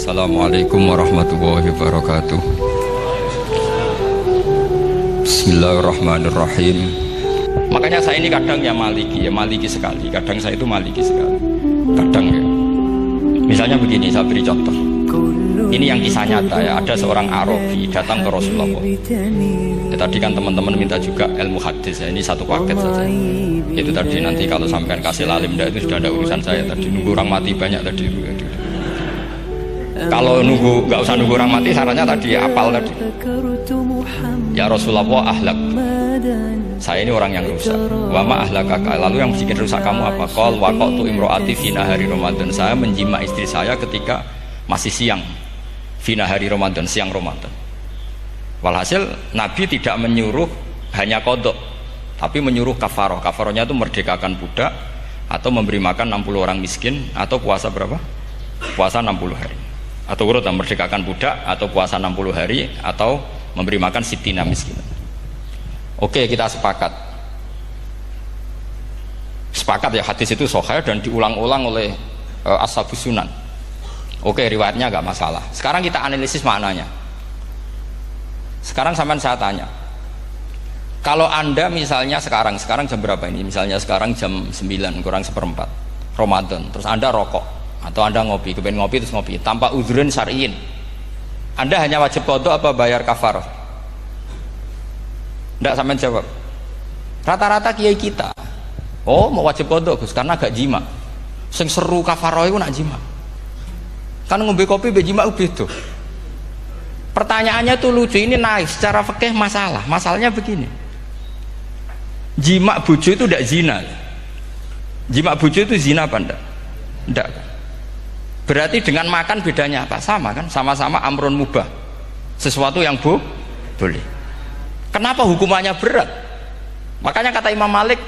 Assalamualaikum warahmatullahi wabarakatuh. Bismillahirrahmanirrahim. Makanya saya ini kadang ya maliki sekali. Kadang saya itu maliki sekali. Kadang ya. Misalnya begini, saya beri contoh. Ini yang kisah nyata ya. Ada seorang Arabi datang ke Rasulullah. Ya, tadi kan teman-teman minta juga ilmu hadis ya. Ini satu paket saja. Itu tadi nanti kalau sampean kasih lalim itu sudah ada urusan saya tadi. Nunggu orang mati banyak tadi. Kalau nunggu, nggak usah nunggu orang mati, sarannya tadi apal tadi. Ya Rasulullah ahlak, saya ini orang yang rusak. Wama ahlakaka, lalu yang bikin rusak kamu apa? Qal waqatu imro'ati fi nahari Ramadan. Saya menjima istri saya ketika masih siang, fi nahari Ramadan, siang Ramadan. Walhasil Nabi tidak menyuruh hanya kodok, tapi menyuruh kafaroh. Kafarohnya itu merdekakan budak, atau memberi makan 60 orang miskin, atau puasa berapa? Puasa 60 hari. Atau urut merdekakan budak, atau puasa 60 hari, atau memberi makan sitina miskin. Oke, kita sepakat ya, hadis itu sahih dan diulang-ulang oleh Ashabus Sunan. Oke, riwayatnya agak masalah. Sekarang kita analisis maknanya. Sekarang sampean saya tanya, kalau anda misalnya sekarang jam berapa ini? Misalnya sekarang jam 9 kurang seperempat Ramadan, terus anda rokok atau anda ngopi, kepengen ngopi terus ngopi tanpa udhrin syar'iin, anda hanya wajib qadha apa bayar kafarah? Tidak sampean jawab. Rata-rata kiai kita, oh mau wajib qadha Gus karena gak jima. Sing seru kafarah itu nak jima. Kan ngombe kopi be jima beda. Pertanyaannya tuh lucu, ini naik secara fikih masalah. Masalahnya begini. Jima bojo itu tidak zina. Jima bojo itu zina apa enggak? Enggak. Berarti dengan makan bedanya apa? Sama kan? Sama-sama amrun mubah. Sesuatu yang boleh. Kenapa hukumannya berat? Makanya kata Imam Malik,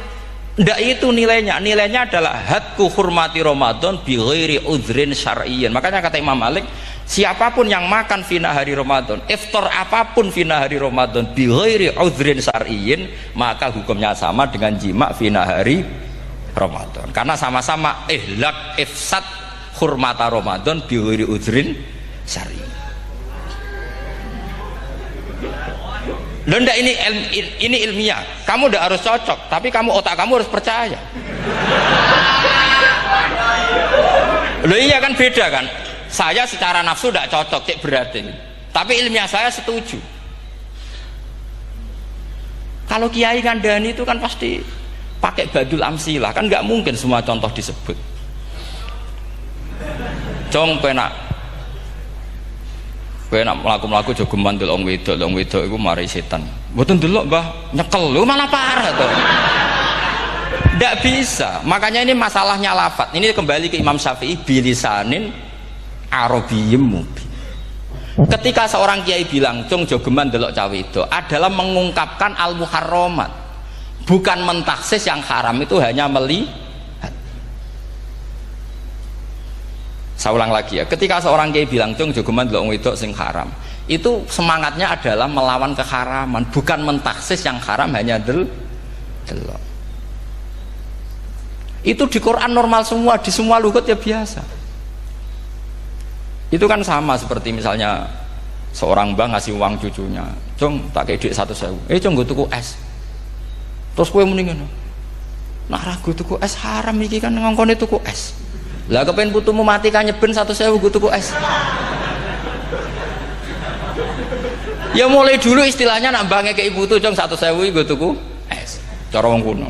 ndak itu nilainya. Nilainya adalah hadku hurmati Ramadan bi ghairi udhrin syar'iyyin. Makanya kata Imam Malik, siapapun yang makan fina hari Ramadan, iftar apapun fina hari Ramadan bi ghairi udhrin syar'iyyin, maka hukumnya sama dengan jima fina hari Ramadan. Karena sama-sama ihlak ifsad hurmata Ramadan bi ghairi udhrin syar'iyyin. Lenda ini ilmiah. Kamu tidak harus cocok, tapi otak kamu harus percaya. Loh iya kan beda kan? Saya secara nafsu tidak cocok, cek berarti. Tapi ilmiah saya setuju. Kalau Kiai Kandani itu kan pasti pakai badul amsilah, kan nggak mungkin semua contoh disebut. Cong penak melaku-melaku jogeman delok wedok iku mari setan. Mboten delok Mbah, nyekel lho malah parah to. Ndak bisa. Makanya ini masalahnya lafaz. Ini kembali ke Imam Syafi'i bilisanin arabiyyim mubin. Ketika seorang kiai bilang, "Cung jogeman delok cah wedok," adalah mengungkapkan al-muharramat. Bukan mentaksis yang haram itu hanya melihat. Saya ulang lagi ya, ketika seorang kiai bilang cung jogeman delok wedok sing haram, itu semangatnya adalah melawan keharaman, bukan mentaksis yang haram hanya delok. Itu di Quran normal semua, di semua lugat ya biasa. Itu kan sama seperti misalnya seorang mbah ngasih uang cucunya, cung tak kayak duit 100.000, cung gue tuku es, terus gue mendingan, nah ragu tuku es haram iki kan ngongkone tuku es. Lah kepen putumu mati kan nyeben 100.000 gue tuku es. Ya mulai dulu istilahnya nak bange ke ibu tuh cung 100.000 gue tuku es. Cara wong kuno.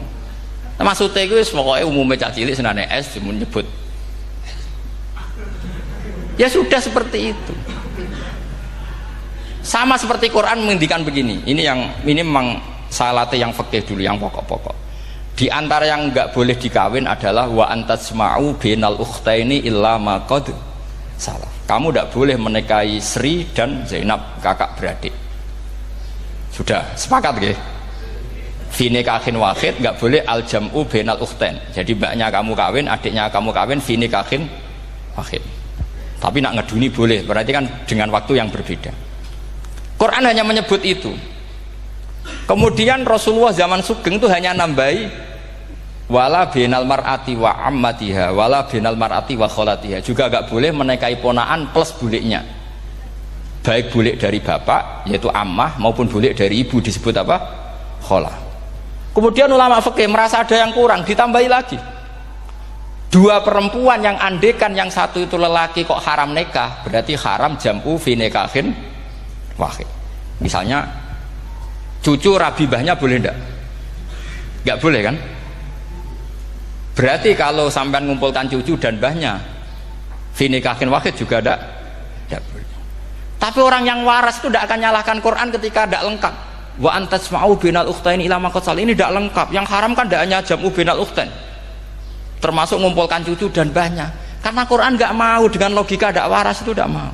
Nah, maksudnya gue pokoknya umumnya cak cilik senane es cuma nyebut. Ya sudah seperti itu. Sama seperti Quran menghentikan begini. Ini memang saya latih yang fikih dulu, yang pokok-pokok. Di antara yang enggak boleh dikawin adalah wa antasma'u bainal ukhtaini illa ma qad salaf. Kamu enggak boleh menikahi Sri dan Zainab, kakak beradik. Sudah sepakat nggih? Fi nikahin wahid enggak boleh al jam'u bainal ukhtain. Jadi mbaknya kamu kawin, adiknya kamu kawin fi nikahin wahid. Tapi nak ngeduni boleh, berarti kan dengan waktu yang berbeda. Quran hanya menyebut itu. Kemudian Rasulullah zaman Sugeng itu hanya nambahi wala binal mar'ati wa ammatiha wala binal mar'ati wa kholatiha, juga gak boleh menikahi ponaan plus buliknya, baik bulik dari bapak yaitu ammah maupun bulik dari ibu disebut apa? Kholah. Kemudian ulama fikih merasa ada yang kurang, ditambahi lagi, dua perempuan yang andekan yang satu itu lelaki kok haram nikah, berarti haram jam'u fi nikahin wahid. Misalnya cucu rabibahnya boleh ndak? Nggak boleh kan? Berarti kalau sampai mengumpulkan cucu dan mbahnya fi nikahin wahid juga ndak boleh. Tapi orang yang waras itu tidak akan nyalahkan Quran ketika tidak lengkap. Wa antasma'u binal ukhtain ila ma qad sal, ini tidak lengkap. Yang haram kan tidak hanya jam'u binal ukhtain, termasuk mengumpulkan cucu dan mbahnya, karena Quran nggak mau dengan logika tidak waras itu, tidak mau.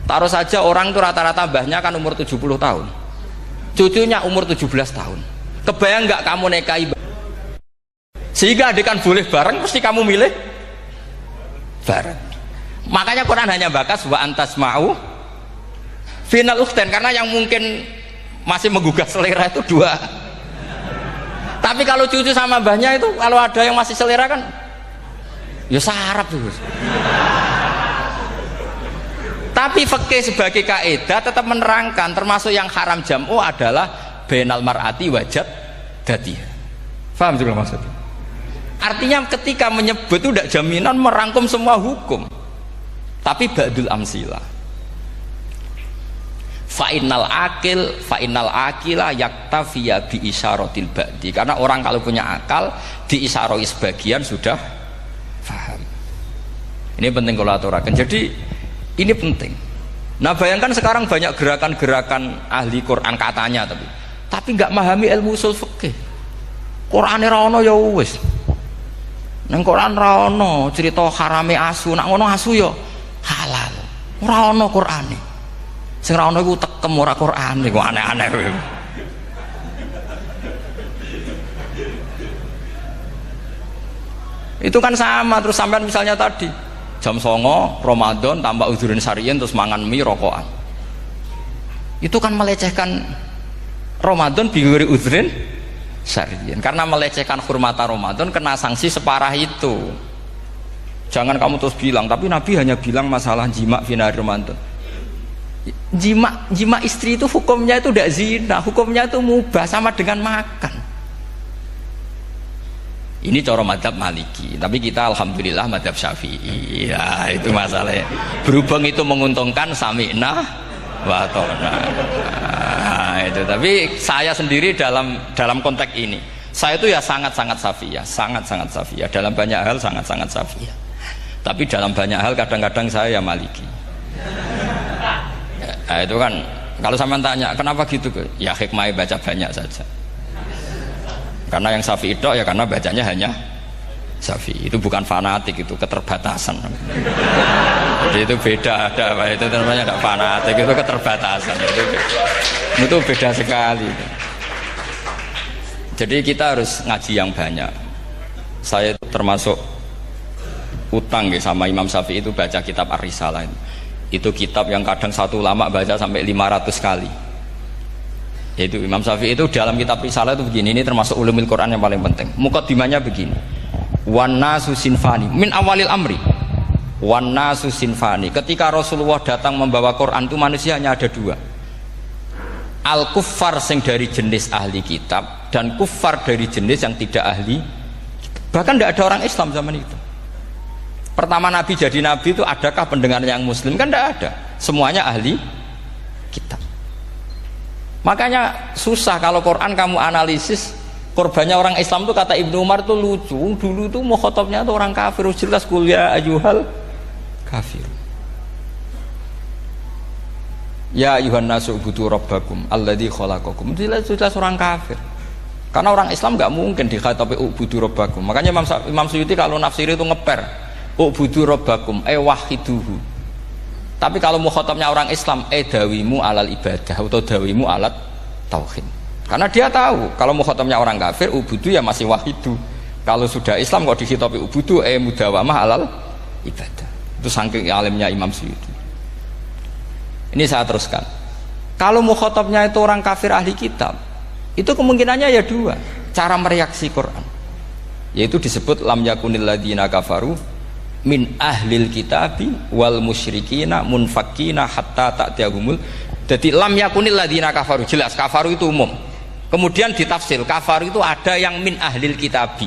Taruh saja orang itu rata-rata mbahnya kan umur 70 tahun, cucunya umur 17 tahun, kebayang nggak kamu nikahi sehingga adik kan boleh bareng, pasti kamu milih bareng. Makanya Quran hanya bakas wa antasma'u final ukhtain, karena yang mungkin masih menggugah selera itu dua. Tapi kalau cucu sama mbahnya itu, kalau ada yang masih selera kan ya sarap tuh. Tapi fikih sebagai kaidah tetap menerangkan termasuk yang haram jam'u adalah bainal mar'ati wajad dati. Paham juga maksudnya? Artinya ketika menyebut itu tidak jaminan merangkum semua hukum, tapi ba'dul amsilah. Fa'innal akila yaktafiya bi isyaratil ba'di, karena orang kalau punya akal diisyarai sebagian sudah paham. Ini penting kalau aturakan, jadi ini penting. Nah bayangkan sekarang banyak gerakan-gerakan ahli Quran katanya, tapi nggak memahami ilmu usul fikih. Qur'ane ra ono ya wis, nang Quran ra ono cerita harame asu, nak ngono asu ya halal, ora ono Qur'ane. Sing ra ono iku tekem ora Quran iku aneh-aneh kowe. Itu kan sama, terus sampean misalnya tadi jam 09.00 Ramadan tambah udzurin syariyin terus mangan mie rokokan. Itu kan melecehkan Ramadan biguri udzurin syariyin, karena melecehkan hurmata Ramadan kena sanksi separah itu. Jangan kamu terus bilang, tapi Nabi hanya bilang masalah jima fi nahar Ramadan. Jima istri itu hukumnya itu tidak zina, hukumnya itu mubah, sama dengan makan. Ini cara madhab Maliki, tapi kita alhamdulillah madhab Syafi'i. Ya itu masalahnya, berhubung itu menguntungkan sami'na wa ta'na. Nah, itu. Tapi saya sendiri dalam konteks ini, saya itu ya sangat-sangat Syafi'iyah, sangat-sangat Syafi'iyah, dalam banyak hal sangat-sangat Syafi'iyah. Tapi dalam banyak hal kadang-kadang saya ya Maliki. Nah, itu kan kalau sampean tanya kenapa gitu, ya hikmahnya baca banyak saja. Karena yang Syafi'i itu ya karena bacanya hanya Syafi'i, itu bukan fanatik, itu keterbatasan. Jadi itu beda, itu namanya tidak fanatik, itu keterbatasan. Itu beda sekali. Jadi kita harus ngaji yang banyak. Saya termasuk utang sama Imam Syafi'i itu baca kitab Ar-Risalah. Itu kitab yang kadang satu ulama baca sampai 500 kali. Yaitu Imam Syafi'i itu dalam kitab Risalah itu begini, ini termasuk ulumul Quran yang paling penting. Muqaddimahnya begini, wan nasu sinfani min awalil amri, wan nasu sinfani. Ketika Rasulullah datang membawa Quran itu manusia hanya ada dua, al kuffar sing dari jenis ahli kitab dan kuffar dari jenis yang tidak ahli. Bahkan tidak ada orang Islam zaman itu. Pertama Nabi jadi Nabi itu adakah pendengar yang Muslim? Kan tidak ada, semuanya ahli kitab. Makanya susah kalau Quran kamu analisis korbannya orang Islam itu, kata Ibnu Umar itu lucu. Dulu itu mukhatabnya itu orang kafir, jelas kuliah ayyuhal kafir. Ya ayuhan nasu ubudu rabbakum alladzi khalaqakum. Jelas orang kafir. Karena orang Islam nggak mungkin dikhatabi ubudu rabbakum. Makanya Imam Suyuti kalau nafsiri itu ngeper ubudu rabbakum wahiduhu. Tapi kalau mukhatabnya orang Islam dawimu alal ibadah atau dawimu alat tauhid. Karena dia tahu kalau mukhatabnya orang kafir ubudu ya masih wahidu. Kalau sudah Islam kok dikhitabi ubudu mudawamah alal ibadah. Itu saking alimnya Imam Suyuti. Ini saya teruskan. Kalau mukhatabnya itu orang kafir ahli kitab, itu kemungkinannya ya dua. cara mereaksi Quran, yaitu disebut lam yakunil ladzina kafaru min ahlil kitabi wal musyrikina munfakina hatta ta'tiyahumul. Jadi lam yakunil ladzina kafaru, jelas kafaru itu umum. Kemudian ditafsir kafaru itu ada yang min ahlil kitabi,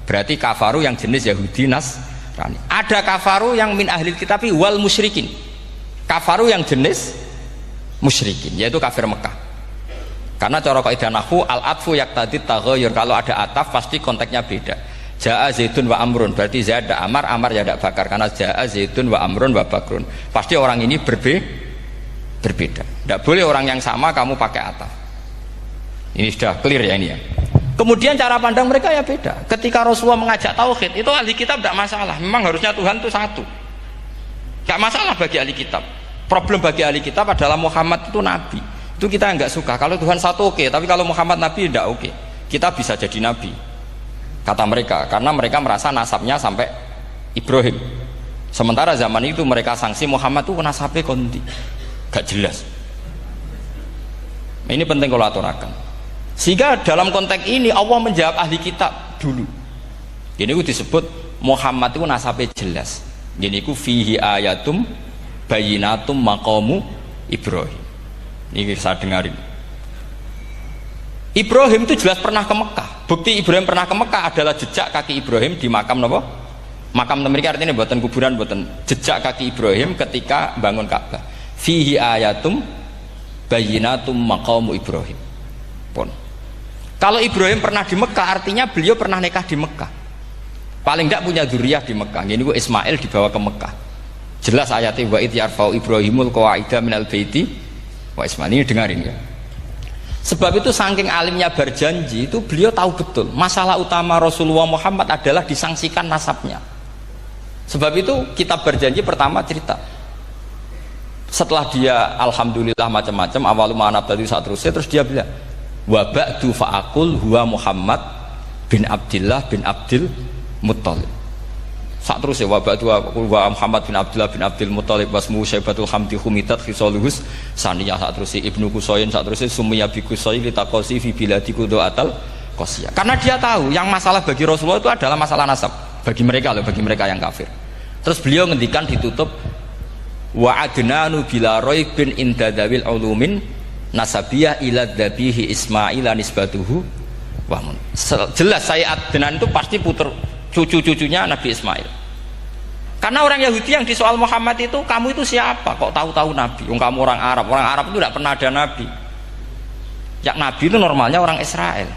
berarti kafaru yang jenis Yahudi Nasrani. Ada kafaru yang min ahlil kitabi wal musyrikin, kafaru yang jenis musyrikin, yaitu kafir Mekah. Karena cara kaidah nahwu al-atfu yaqtadi taghayyur, kalau ada ataf pasti konteksnya beda. Jaa Zaidun wa Amrun, berarti Zaid ada Amar, Amar ya ada Bakar, karena Jaa Zaidun wa Amrun wa Bakrun. Pasti orang ini berbeda. Tidak boleh orang yang sama kamu pakai ataf. Ini sudah clear ya ini ya. Kemudian cara pandang mereka ya beda. Ketika Rasulullah mengajak tauhid, itu ahli kitab tidak masalah. Memang harusnya Tuhan itu satu. Tidak masalah bagi ahli kitab. Problem bagi ahli kitab adalah Muhammad itu nabi. Itu kita nggak suka. Kalau Tuhan satu oke, tapi kalau Muhammad nabi tidak oke. Kita bisa jadi nabi, kata mereka, karena mereka merasa nasabnya sampai Ibrahim. Sementara zaman itu mereka sanksi Muhammad itu nasabnya konti, gak jelas. Ini penting kalau aturakan. Sehingga dalam konteks ini Allah menjawab ahli kitab dulu. Ini itu disebut Muhammad itu nasabnya jelas. Ini itu fihi ayatum bayinatum maqamu Ibrahim. Ini saya dengarin. Ibrahim itu jelas pernah ke Mekah. Bukti Ibrahim pernah ke Mekah adalah jejak kaki Ibrahim di makam apa? Makam mereka, artinya buatan kuburan, buatan jejak kaki Ibrahim ketika bangun Ka'bah. Fihi ayatum bayinatum maqamu Ibrahim. Pun. Kalau Ibrahim pernah di Mekah, artinya beliau pernah nikah di Mekah. Paling tidak punya dzurriyyah di Mekah. Ini Ismail dibawa ke Mekah. Jelas ayatnya wa idh yarfa'u Ibrahimul qawaida minal baiti. Wah Ismail, ini dengarin ya. Sebab itu saking alimnya berjanji itu beliau tahu betul masalah utama Rasulullah Muhammad adalah disangsikan nasabnya. Sebab itu kitab berjanji pertama cerita setelah dia alhamdulillah macam-macam awalu ma'anab tadi saat terus dia bilang wa ba'du fa'akul huwa Muhammad bin Abdillah bin Abdil Muttalib. Saat terus ya wabak dua Muhammad bin Abdullah bin Abdul Muttalib wasmu Syaibatul Hamdi Humitat Khisaluhus Saniyah. Saat terus Ibnu Kusoyin, saat terus Sumiyah bi Kusoyin litakosi fi biladi kudoatal Qasiyah. Karena dia tahu yang masalah bagi Rasulullah itu adalah masalah nasab bagi mereka loh, bagi mereka yang kafir. Terus beliau ngendikan ditutup wa adnanu bila roibin indadawil ulumin nasabiyah ila dhabihi Ismaila nisbatuhu wamun. Jelas saya Adnan itu pasti puter cucu-cucunya Nabi Ismail. Karena orang Yahudi yang disoal Muhammad itu, kamu itu siapa? Kok tahu-tahu Nabi? Kamu orang Arab. Orang Arab itu tidak pernah ada Nabi. Yang Nabi itu normalnya orang Israel,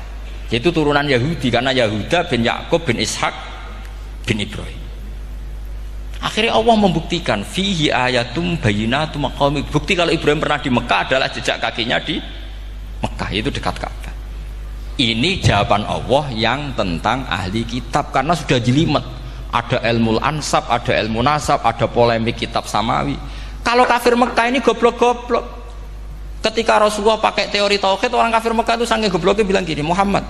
yaitu turunan Yahudi, karena Yahuda bin Yakub bin Ishak bin Ibrahim. Akhirnya Allah membuktikan fihi ayatum bayinatum maqami. Bukti kalau Ibrahim pernah di Mekah adalah jejak kakinya di Mekah, itu dekat Ka'bah. Ini jawaban Allah yang tentang ahli kitab, karena sudah jelimet. Ada ilmu ansab, ada ilmu nasab, ada polemik kitab samawi. Kalau kafir Mekah ini goblok-goblok. Ketika Rasulullah pakai teori tauhid, orang kafir Mekah itu sangat gobloknya bilang gini, Muhammad,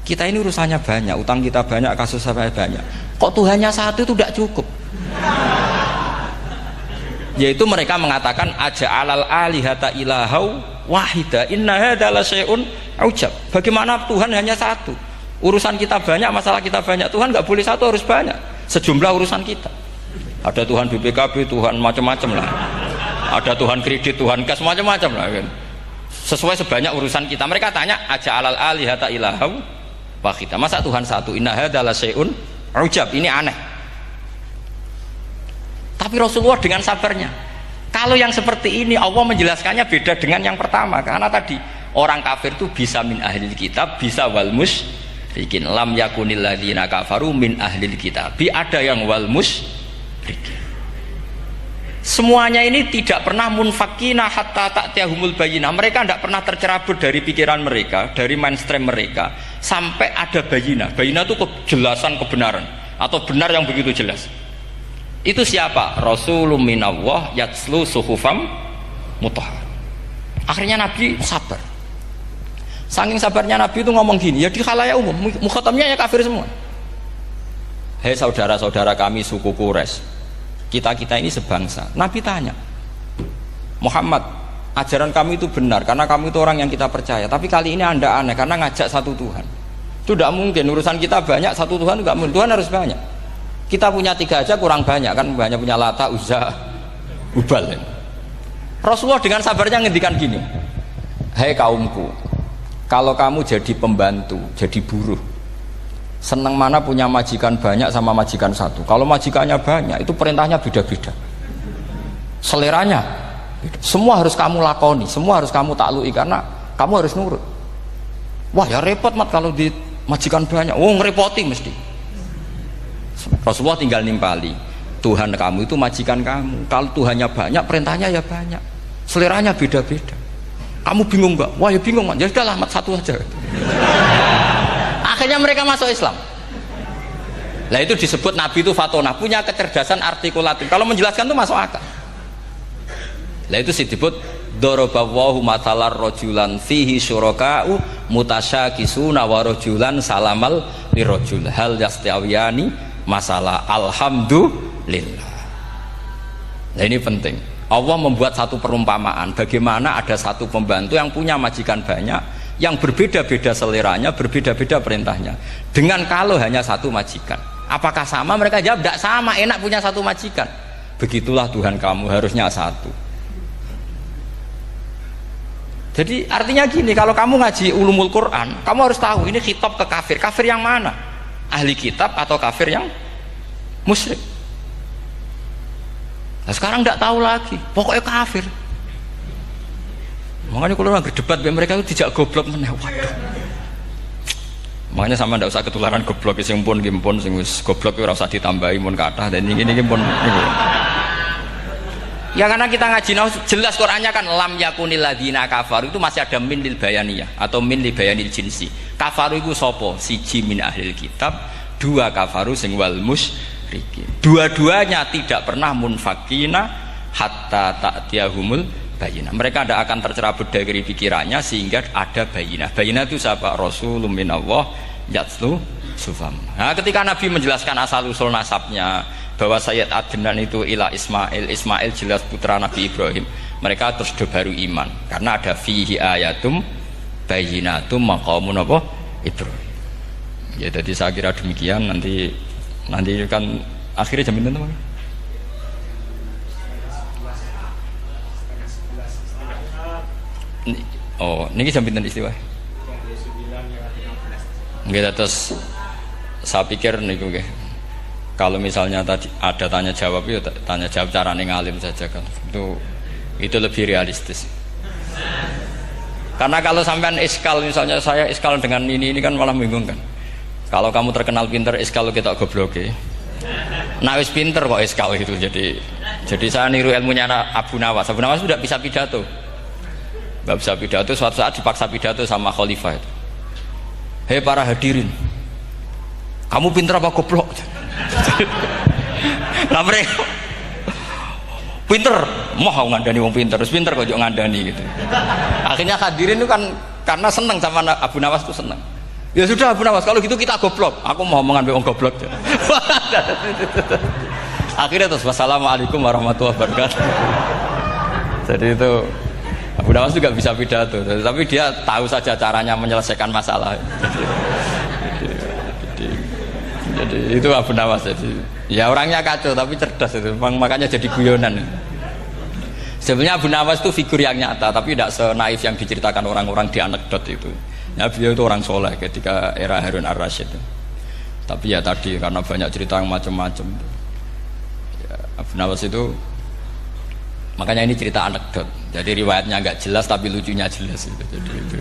kita ini urusannya banyak, utang kita banyak, kasus saya banyak. Kok Tuhannya satu itu tidak cukup? Yaitu mereka mengatakan aja'alal alihata ilahau wahida inna hadza la syai'un ujab. Bagaimana Tuhan hanya satu? Urusan kita banyak, masalah kita banyak. Tuhan nggak boleh satu, harus banyak. Sejumlah urusan kita. Ada Tuhan BPKB, Tuhan macam-macam lah. Ada Tuhan kredit, Tuhan kas, macam-macam lah kan. Sesuai sebanyak urusan kita. Mereka tanya aja'alal alihata ilahau wahida. Masa Tuhan satu? Inna hadza la syai'un ujab. Ini aneh. Tapi Rasulullah dengan sabarnya, kalau yang seperti ini Allah menjelaskannya beda dengan yang pertama. Karena tadi orang kafir itu bisa min ahlil kitab, bisa wal musyrikin. Lam yakunil ladzina kafaru min ahlil kitab. Ada yang wal musyrikin. Semuanya ini tidak pernah munfakina hatta ta'tiyahumul bayyinah. Mereka tidak pernah tercerabut dari pikiran mereka, dari mainstream mereka, sampai ada bayyinah. Bayyinah itu kejelasan kebenaran atau benar yang begitu jelas. Itu siapa? Rasulun minallah yatslu suhufam mutahhar. Akhirnya Nabi sabar. Saking sabarnya Nabi itu ngomong gini, ya di khalayak umum, mukhatamnya ya kafir semua. Hei saudara-saudara kami suku Quraisy, kita ini sebangsa. Nabi tanya, Muhammad, ajaran kami itu benar karena kamu itu orang yang kita percaya, tapi kali ini Anda aneh karena ngajak satu Tuhan. Itu tidak mungkin, urusan kita banyak, satu Tuhan juga mungkin, Tuhan harus banyak. Kita punya 3 aja kurang banyak kan, banyak punya Lata, Uzza, Hubal. Rasulullah dengan sabarnya ngendikan gini, hai kaumku, kalau kamu jadi pembantu, jadi buruh, senang mana punya majikan banyak sama majikan satu. Kalau majikannya banyak, itu perintahnya beda-beda, seleranya beda. Semua harus kamu lakoni, semua harus kamu taklui, karena kamu harus nurut. Wah ya repot mat kalau di majikan banyak, oh ngerepoti mesti. Rasulullah tinggal nimpali, Tuhan kamu itu majikan kamu, kalau Tuhannya banyak, perintahnya ya banyak, seleranya beda-beda. Kamu bingung nggak? Wah ya bingung mat, ya sudahlah mat satu aja. Akhirnya mereka masuk Islam. Nah itu disebut Nabi itu fatona, punya kecerdasan artikulatif, kalau menjelaskan itu masuk akal. Nah itu disebut dorobawahu matalar rojulan fihi syuraka'u mutasyakisuna wa rojulan salamal lirojul hal yastawiyani masalah alhamdulillah. Nah ini penting, Allah membuat satu perumpamaan bagaimana ada satu pembantu yang punya majikan banyak, yang berbeda-beda seleranya, berbeda-beda perintahnya, dengan kalau hanya satu majikan. Apakah sama? Mereka jawab tidak sama, enak punya satu majikan. Begitulah Tuhan kamu, harusnya satu. Jadi artinya gini, kalau kamu ngaji ulumul Quran, kamu harus tahu ini khitab ke kafir. Kafir yang mana? Ahli kitab atau kafir yang musyrik? Nah sekarang tidak tahu lagi, pokoknya kafir. Makanya kalau orang berdebat dengan mereka itu tidak goblok meneh. Waduh. Makanya sama tidak usah ketularan goblok, sing pun gimpun sing wis goblok ora usah ditambahi mun kathah dan ini pun niku. Ya karena kita ngaji jelas Qur'annya kan lam yakunil ladzina kafaru, itu masih ada min lil bayaniyah atau min lil bayanil jinsi. Kafaru itu sopo? Siji min ahlil kitab, 2 kafaru sing wal musyrikin. Dua-duanya tidak pernah munfakina hatta ta'tiyahumul bayinah. Mereka tidak akan tercerabut dari pikirannya sehingga ada bayinah. Bayinah itu siapa? Rasulun minallah yatslu sufam. Nah ketika Nabi menjelaskan asal usul nasabnya, bahwa Sayyid Adnan itu ila Ismail, Ismail jelas putra Nabi Ibrahim, mereka terus baru iman karena ada fihi ayatum bayyinatum maqamun apa Ibrahim. Ya jadi saya kira demikian. Nanti kan akhirnya jam berapa? Oh ini jam berapa istiwa? Nggak, terus saya pikir nih gue, kalau misalnya tadi ada tanya jawab, ya tanya jawab cara ngalim saja kan, itu lebih realistis. Karena kalau sampean iskal, misalnya saya iskal dengan ini kan malah bingung kan. Kalau kamu terkenal pinter, iskal kita goblok ya. Nah wis pinter kok iskal gitu. Jadi saya niru ilmunya Abu Nawas. Abu Nawas sudah bisa pidato, nggak bisa pidato. Suatu saat dipaksa pidato sama khalifah itu. Hei para hadirin, kamu pinter apa goblok? Lah mereka pinter, mau ngandani wong pinter, terus pinter kok ngandani gitu. Akhirnya hadirin itu kan karena seneng sama Abu Nawas itu seneng. Ya sudah Abu Nawas, kalau gitu kita goblok. Aku mau mengambil wong goblok. Akhirnya terus wassalamualaikum warahmatullahi wabarakatuh. Jadi itu Abu Nawas juga bisa pidato, tapi dia tahu saja caranya menyelesaikan masalah. Jadi itu Abu Nawas. Jadi ya orangnya kacau tapi cerdas itu, makanya jadi guyonan. Sebenarnya Abu Nawas itu figur yang nyata, tapi tidak senaif yang diceritakan orang-orang di anekdot itu. Ya beliau itu orang soleh ketika era Harun ar-Rasyid. Tapi ya tadi karena banyak cerita yang macam-macam. Ya, Abu Nawas itu, makanya ini cerita anekdot. Jadi riwayatnya nggak jelas tapi lucunya jelas itu. Jadi itu.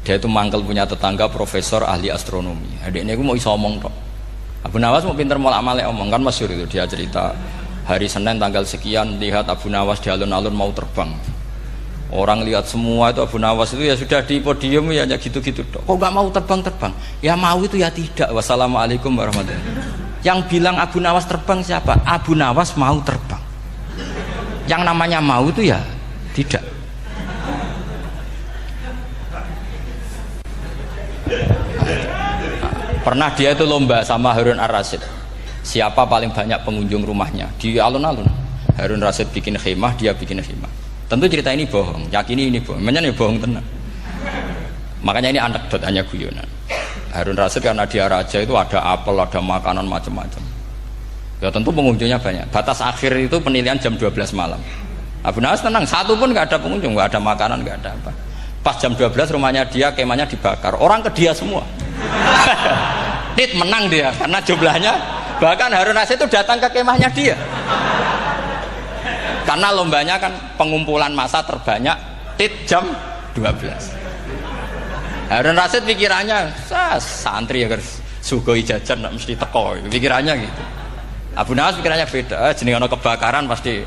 Dia itu mangkel punya tetangga profesor ahli astronomi. Adiknya aku mau iso omong tok. Abu Nawas mau pinter mau amale omong kan masyhur itu. Dia cerita hari Senin tanggal sekian lihat Abu Nawas di alun-alun mau terbang. Orang lihat semua itu Abu Nawas itu ya sudah di podium ya hanya gitu-gitu tok. Kok nggak mau terbang-terbang? Ya mau itu ya tidak. Wassalamualaikum warahmatullahi wabarakatuh. Yang bilang Abu Nawas terbang siapa? Abu Nawas mau terbang. Yang namanya mau itu ya tidak. Pernah dia itu lomba sama Harun ar-Rasyid, siapa paling banyak pengunjung rumahnya di alun-alun. Harun ar-Rasyid bikin khemah, dia bikin khemah. Tentu cerita ini bohong, yakini ini bohong, makanya ini bohong tenang. Makanya ini anekdot, hanya guyonan. Harun Rasid karena dia raja itu ada apel, ada makanan macam-macam. Ya tentu pengunjungnya banyak. Batas akhir itu penilaian jam 12 malam. Abu Nawas tenang, satu pun nggak ada pengunjung, nggak ada makanan, nggak ada apa. Pas jam 12 rumahnya dia, kemahnya dibakar. Orang ke dia semua. Tit menang dia karena jumlahnya. Bahkan Harun Rasid itu datang ke kemahnya dia. Karena lombanya kan pengumpulan massa terbanyak tit jam 12. Harun Rasid pikirannya santri ya guys, sugoi jajan nggak mesti teko, pikirannya gitu. Abu Nawas pikirannya beda, jenis ono kebakaran pasti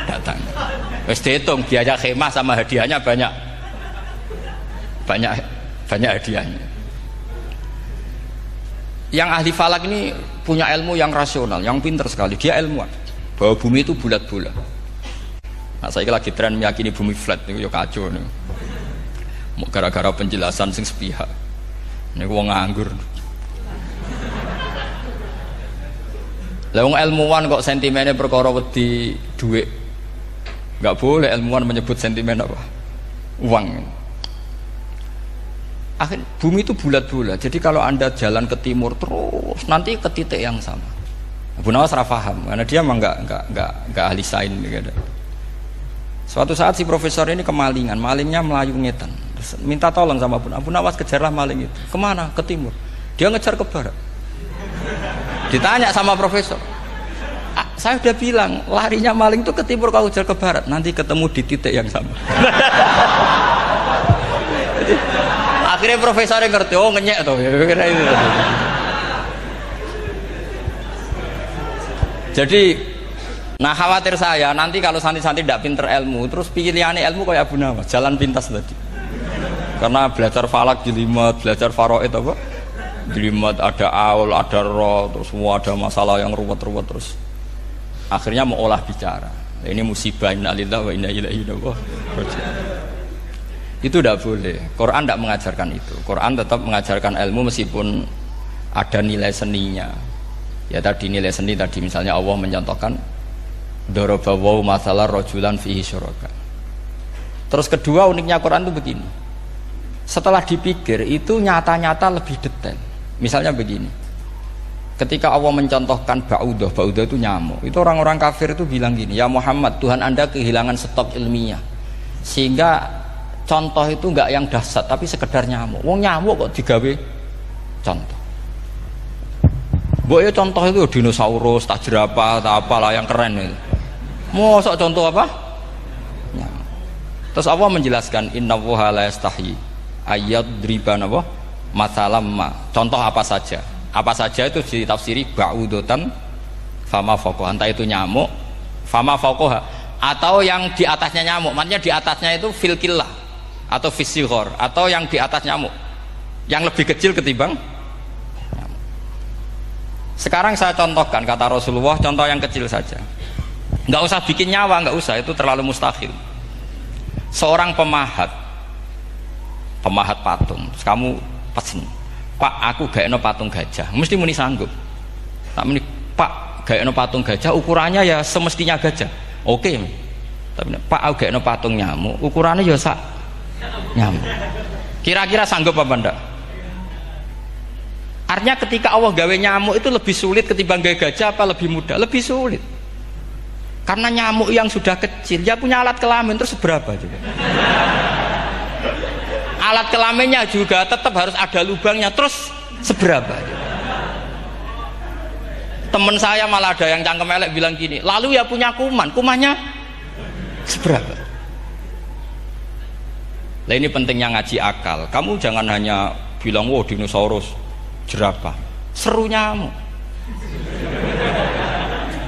datang. Wes dihitung biaya khemah sama hadiahnya banyak hadiahnya. Yang ahli falak ini punya ilmu yang rasional, yang pintar sekali. Dia ilmuwan bahwa bumi itu bulat-bulat. Nah, saya lagi tren meyakini bumi flat, itu ya kacau nih. Gara-gara penjelasan sing sepihak. Ini wong nganggur. Lah wong ilmuwan kok sentimennya perkara wedi duit. Enggak boleh ilmuwan menyebut sentimen apa? Uang. Akhir bumi itu bulat-bulat. Jadi kalau Anda jalan ke timur terus nanti ke titik yang sama. Abu Nawas ora paham karena dia memang enggak ahli sains gitu. Suatu saat si profesor ini kemalingan, malingnya melayu ngetan. Minta tolong sama Abu Nawas, kejarlah maling itu. Kemana? Ke timur. Dia ngejar ke barat. Ditanya sama profesor, saya udah bilang larinya maling itu ke timur, kalau kejar ke barat nanti ketemu di titik yang sama. Akhirnya profesornya ngerti, oh ngenyek tuh. Jadi, nah khawatir saya nanti kalau santri-santri tidak pinter ilmu, terus pilihannya ilmu kayak Abu Nawas, jalan pintas tadi. Karena belajar falak jelimet, belajar faraid apa? Jelimet, ada aul, ada roh, terus semua ada masalah yang ruwet-ruwet terus. Akhirnya mau olah bicara. Ini musibah, inna lillahi wa inna ilaihi raji'un. Itu tidak boleh. Quran tidak mengajarkan itu. Quran tetap mengajarkan ilmu meskipun ada nilai seninya. Ya tadi nilai seni tadi misalnya Allah mencontohkan daraba wa masalah rajulan fihi syuraka. Terus kedua uniknya Quran itu begini. Setelah dipikir itu nyata-nyata lebih detail. Misalnya begini. Ketika Allah mencontohkan ba'udah itu nyamuk. Itu orang-orang kafir itu bilang gini, ya Muhammad, Tuhan Anda kehilangan stok ilmiah. Sehingga contoh itu enggak yang dahsyat tapi sekedar nyamuk. Wong nyamuk kok digawe contoh. Mbok ya contoh itu dinosaurus, tak jerapah, tak apalah yang keren itu. Mosok contoh apa? Nyamuk. Terus Allah menjelaskan innallaha la yastahi ayyadriban apa? Masalamma. Contoh apa saja? Apa saja itu ditafsiri ba'udotan fama fawqaha, entah itu nyamuk fama fawqaha atau yang di atasnya nyamuk, maksudnya di atasnya itu fil killah atau fisighor atau yang di atas nyamuk yang lebih kecil ketimbang nyamuk. Sekarang saya contohkan kata Rasulullah, contoh yang kecil saja, nggak usah bikin nyawa, nggak usah, itu terlalu mustahil. Seorang pemahat patung, terus kamu pesen, Pak, aku gak eno patung gajah, mesti muni sanggup. Tak muni, Pak, gak eno patung gajah, ukurannya ya semestinya gajah. Oke. Tapi Pak, aku gak eno patung nyamuk, ukurannya ya sak nyamuk. Kira-kira sanggup apa enggak? Artinya ketika Allah gawe nyamuk itu lebih sulit ketimbang gawe gajah apa lebih mudah? Lebih sulit. Karena nyamuk yang sudah kecil, dia punya alat kelamin terus seberapa juga. Alat kelaminnya juga tetap harus ada lubangnya, terus seberapa? Temen saya malah ada yang cangkem elek bilang gini, lalu ya punya kumannya seberapa? Nah ini pentingnya ngaji akal. Kamu jangan hanya bilang, wow dinosaurus, jerapah, seru nyamuk.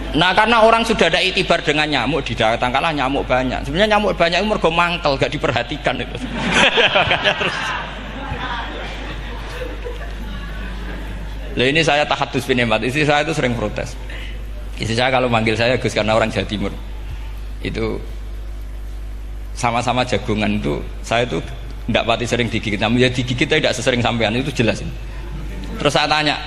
Nah karena orang sudah ada itibar dengan nyamuk, didatangkanlah nyamuk banyak. Sebenarnya nyamuk banyak itu mergo mangkel, gak diperhatikan itu. Makanya terus. Lah ini saya tahadus binemat, istri saya itu sering protes. Istri saya kalau manggil saya Gus karena orang Jawa Timur. Itu sama-sama jagongan itu, saya itu tidak pati sering digigit. Namun ya digigit tidak sesering sampean, itu jelas ini. Terus saya tanya,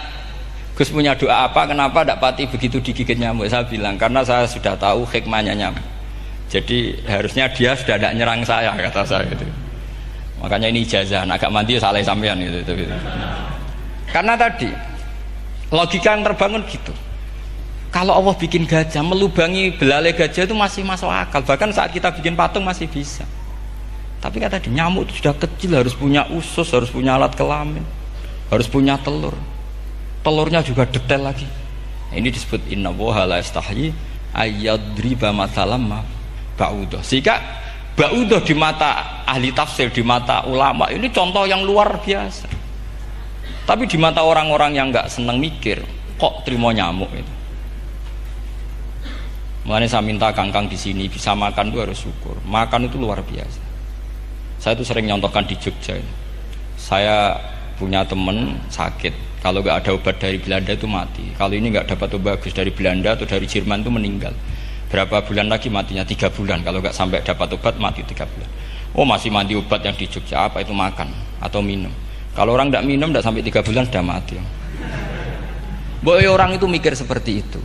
Gus punya doa apa, kenapa tidak pati begitu digigit nyamuk? Saya bilang karena saya sudah tahu hikmahnya nyamuk, jadi harusnya dia sudah tidak nyerang saya, kata saya itu. Makanya ini ijazah, agak mandi salah sampean gitu. Karena tadi logika yang terbangun gitu. Kalau Allah bikin gajah, melubangi belalai gajah itu masih masuk akal. Bahkan saat kita bikin patung masih bisa. Tapi kan tadi nyamuk itu sudah kecil, harus punya usus, harus punya alat kelamin, harus punya telur. Telurnya juga detail lagi. Ini disebut innallaha la yastahyi ayyadriba mathalam ba'udah. Sehingga ba'udah di mata ahli tafsir, di mata ulama ini contoh yang luar biasa. Tapi di mata orang-orang yang nggak seneng mikir, kok terima nyamuk itu. Makanya saya minta kangkang di sini bisa makan itu harus syukur. Makan itu luar biasa. Saya itu sering nyontohkan di Jogja ini. Saya punya temen sakit. Kalau nggak ada obat dari Belanda itu mati. Kalau ini nggak dapat obat bagus dari Belanda atau dari Jerman itu meninggal. Berapa bulan lagi matinya? 3 bulan. Kalau nggak sampai dapat obat mati 3 bulan. Oh masih mandi obat yang di Jogja apa itu makan atau minum. Kalau orang nggak minum nggak sampai 3 bulan sudah mati. Boy orang itu mikir seperti itu.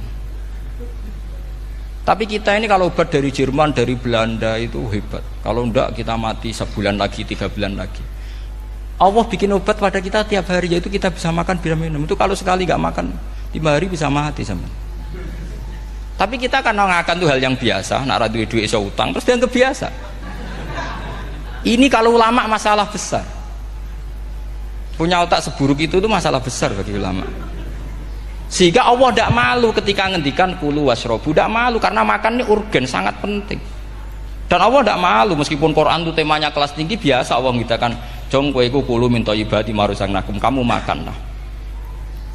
Tapi kita ini kalau obat dari Jerman, dari Belanda itu hebat. Kalau enggak kita mati sebulan lagi, 3 bulan lagi. Allah bikin obat pada kita tiap hari, yaitu kita bisa makan, bisa minum. Itu kalau sekali nggak makan 5 hari bisa mati sama. Tapi kita kan ngakan tuh hal yang biasa, nak duit iso utang terus dianggap biasa. Ini kalau ulama masalah besar. Punya otak seburuk itu tuh masalah besar bagi ulama. Sehingga Allah tidak malu ketika ngendikan kulu wasrobu, tidak malu karena makan ini urgen sangat penting. Dan Allah tidak malu meskipun Quran itu temanya kelas tinggi, biasa Allah mengatakan jong kowe kulu min thayyibati marusang nakum, kamu makanlah.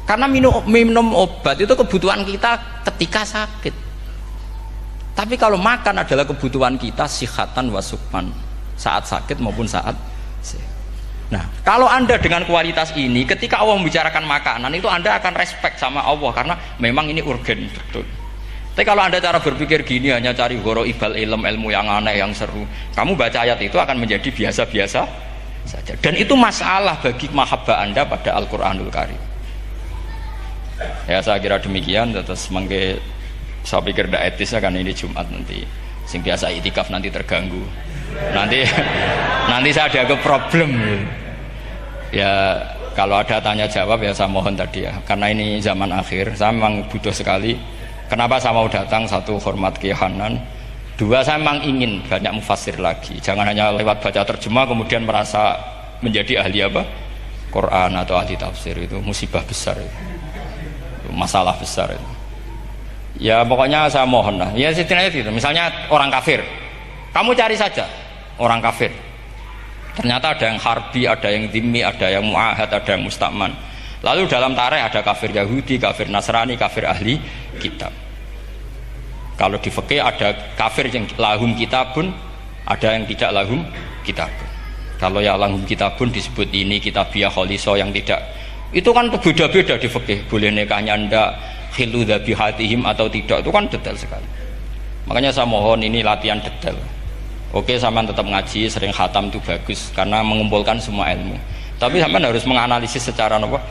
Karena minum obat itu kebutuhan kita ketika sakit. Tapi kalau makan adalah kebutuhan kita sihatan wasukman, saat sakit maupun saat sehat. Nah, kalau Anda dengan kualitas ini, ketika Allah membicarakan makanan itu Anda akan respect sama Allah karena memang ini urgen betul. Tapi kalau Anda cara berpikir gini, hanya cari goro ibal ilmu yang aneh, yang seru, kamu baca ayat itu akan menjadi biasa-biasa saja. Dan itu masalah bagi mahabbah Anda pada Al-Quranul Karim. Ya saya kira demikian. Terus saya pikir tidak etis kan ini Jumat nanti. Sing biasa itikaf nanti terganggu. Nanti saya ada ke problem. Ya kalau ada tanya jawab ya saya mohon tadi ya. Karena ini zaman akhir, saya memang butuh sekali. Kenapa saya mau datang? 1, hormat Kiai Hanan. 2, saya memang ingin banyak mufassir lagi. Jangan hanya lewat baca terjemah kemudian merasa menjadi ahli apa? Quran atau ahli tafsir, itu musibah besar itu. Masalah besar itu. Ya pokoknya saya mohon lah. Ya setidaknya gitu. Misalnya orang kafir, kamu cari saja orang kafir. Ternyata ada yang harbi, ada yang dhimmi, ada yang mu'ahad, ada yang mustakman. Lalu dalam tarikh ada kafir Yahudi, kafir Nasrani, kafir ahli kitab. Kalau di fikih ada kafir yang lahum kitabun, ada yang tidak lahum kitabun. Kalau yang lahum kitabun disebut ini kitabiah kholiso, yang tidak. Itu kan berbeda-beda di fikih. Boleh nikahnya ndak, khilu dhabihatihim atau tidak, itu kan detail sekali. Makanya saya mohon ini latihan detail. Oke, sampean tetap ngaji, sering khatam itu bagus karena mengumpulkan semua ilmu. Tapi sampean harus menganalisis secara apa?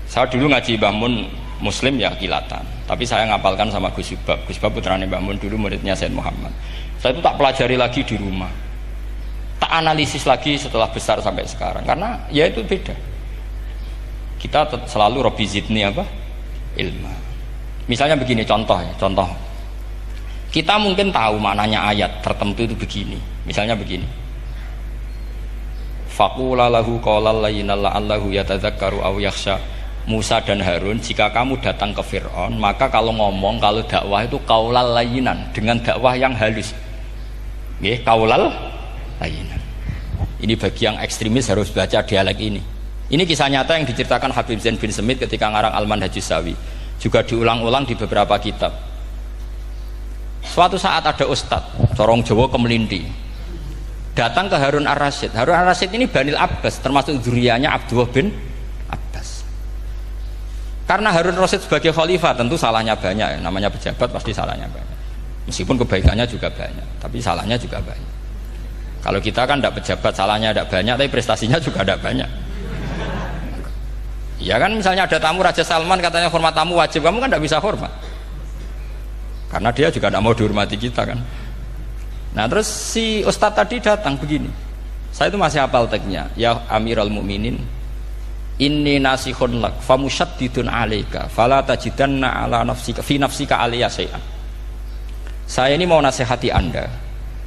Saya dulu ngaji Mbah Mun Muslim ya kilatan. Tapi saya ngapalkan sama Gus Subab. Gus Subab putrane Mbah Mun, dulu muridnya Said Muhammad. Saya itu tak pelajari lagi di rumah. Tak analisis lagi setelah besar sampai sekarang karena ya itu beda. Kita selalu Rabbi zidni apa? Ilma. Misalnya begini contoh ya, contoh. Kita mungkin tahu maknanya ayat tertentu itu begini. Misalnya begini. Faqula lahu qawlan layyinan la'allahu yatadzakkaru aw yakhsha. Musa dan Harun, jika kamu datang ke Fir'aun, maka kalau ngomong, kalau dakwah itu qaulal layyinan, dengan dakwah yang halus. Nggih, qaulal layyinan. Ini bagi yang ekstremis harus baca dialek ini. Ini kisah nyata yang diceritakan Habib Zain bin Semit ketika ngarang Al-Manhajus Sawi. Juga diulang-ulang di beberapa kitab. Suatu saat ada ustadz corong Jawa Kemelinti datang ke Harun Ar-Rasyid. Harun Ar-Rasyid ini Banil Abbas, termasuk zuriyahnya Abdullah bin Abbas. Karena Harun Ar-Rasyid sebagai khalifah tentu salahnya banyak, namanya pejabat pasti salahnya banyak. Meskipun kebaikannya juga banyak, tapi salahnya juga banyak. Kalau kita kan tidak pejabat, salahnya tidak banyak, tapi prestasinya juga tidak banyak. Ya kan, misalnya ada tamu Raja Salman katanya hormat tamu wajib, kamu kan tidak bisa hormat. Karena dia juga tidak mau dihormati kita kan. Nah terus si ustadz tadi datang begini, Saya itu masih hafal teksnya. Ya Amirul Mukminin, inni nasihun lak famusyaddidun alaika fala tajidanna ala nafsika fi nafsika alayya syai'an. Saya ini mau nasihati Anda,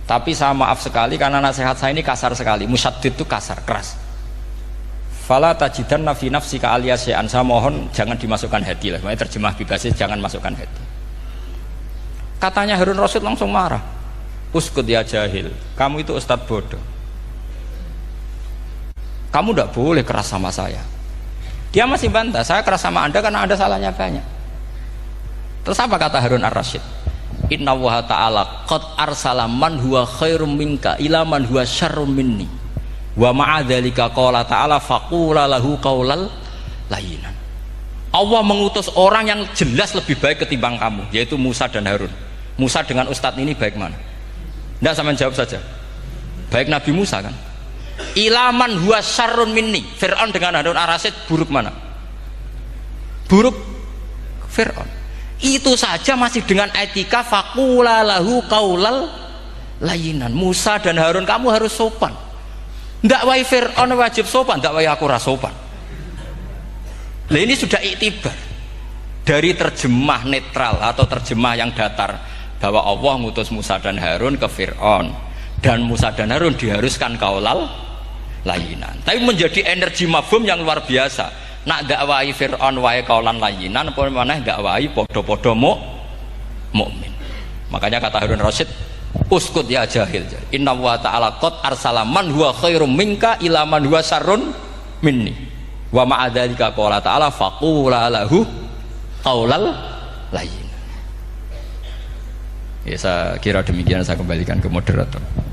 tapi saya maaf sekali karena nasihat saya ini kasar sekali. Musyaddid itu kasar, keras. Fala tajidanna fi nafsika alayya syai'an. Saya mohon jangan dimasukkan hati lah. Makanya terjemah bebasnya jangan masukkan hati. Katanya Harun Rasyid langsung marah. Uskut ya jahil, kamu itu ustadz bodoh. Kamu tidak boleh keras sama saya. Dia masih bantah, saya keras sama Anda karena Anda salahnya banyak. Terus apa kata Harun ar-Rasyid? Inna wa ta'ala qad arsala man huwa khairum minka ila man huwa syarrum minni wa ma'adzalika qala ta'ala faqula lahu qaulal layyinan. Allah mengutus orang yang jelas lebih baik ketimbang kamu, yaitu Musa dan Harun. Musa dengan ustadz ini baik mana? Tidak, sama jawab saja. Baik Nabi Musa kan? Ilaman huwa syarrun minni. Fir'aun dengan Harun ar-Rasyid buruk mana? Buruk Fir'aun. Itu saja masih dengan etika faqula lahu qaulal layyinan. Musa dan Harun kamu harus sopan. Ndak wae Fir'aun wajib sopan, ndak wae aku ra sopan. Lah ini sudah iktibar dari terjemah netral atau terjemah yang datar bahwa Allah ngutus Musa dan Harun ke Fir'aun dan Musa dan Harun diharuskan kaulal layinan, tapi menjadi energi mafhum yang luar biasa. Nak dakwai Fir'aun wae kaulan layinan apa maneh dakwai podo-podo mukmin. Makanya kata Harun Rasyid, uskut ya jahil, inna wa ta'ala qad arsala man huwa khairum minka ila man huwa syarrun minni wa ma'adzalika qala ta'ala faqula lahu qaulal layyin. Ya, saya kira demikian, saya kembalikan ke moderator.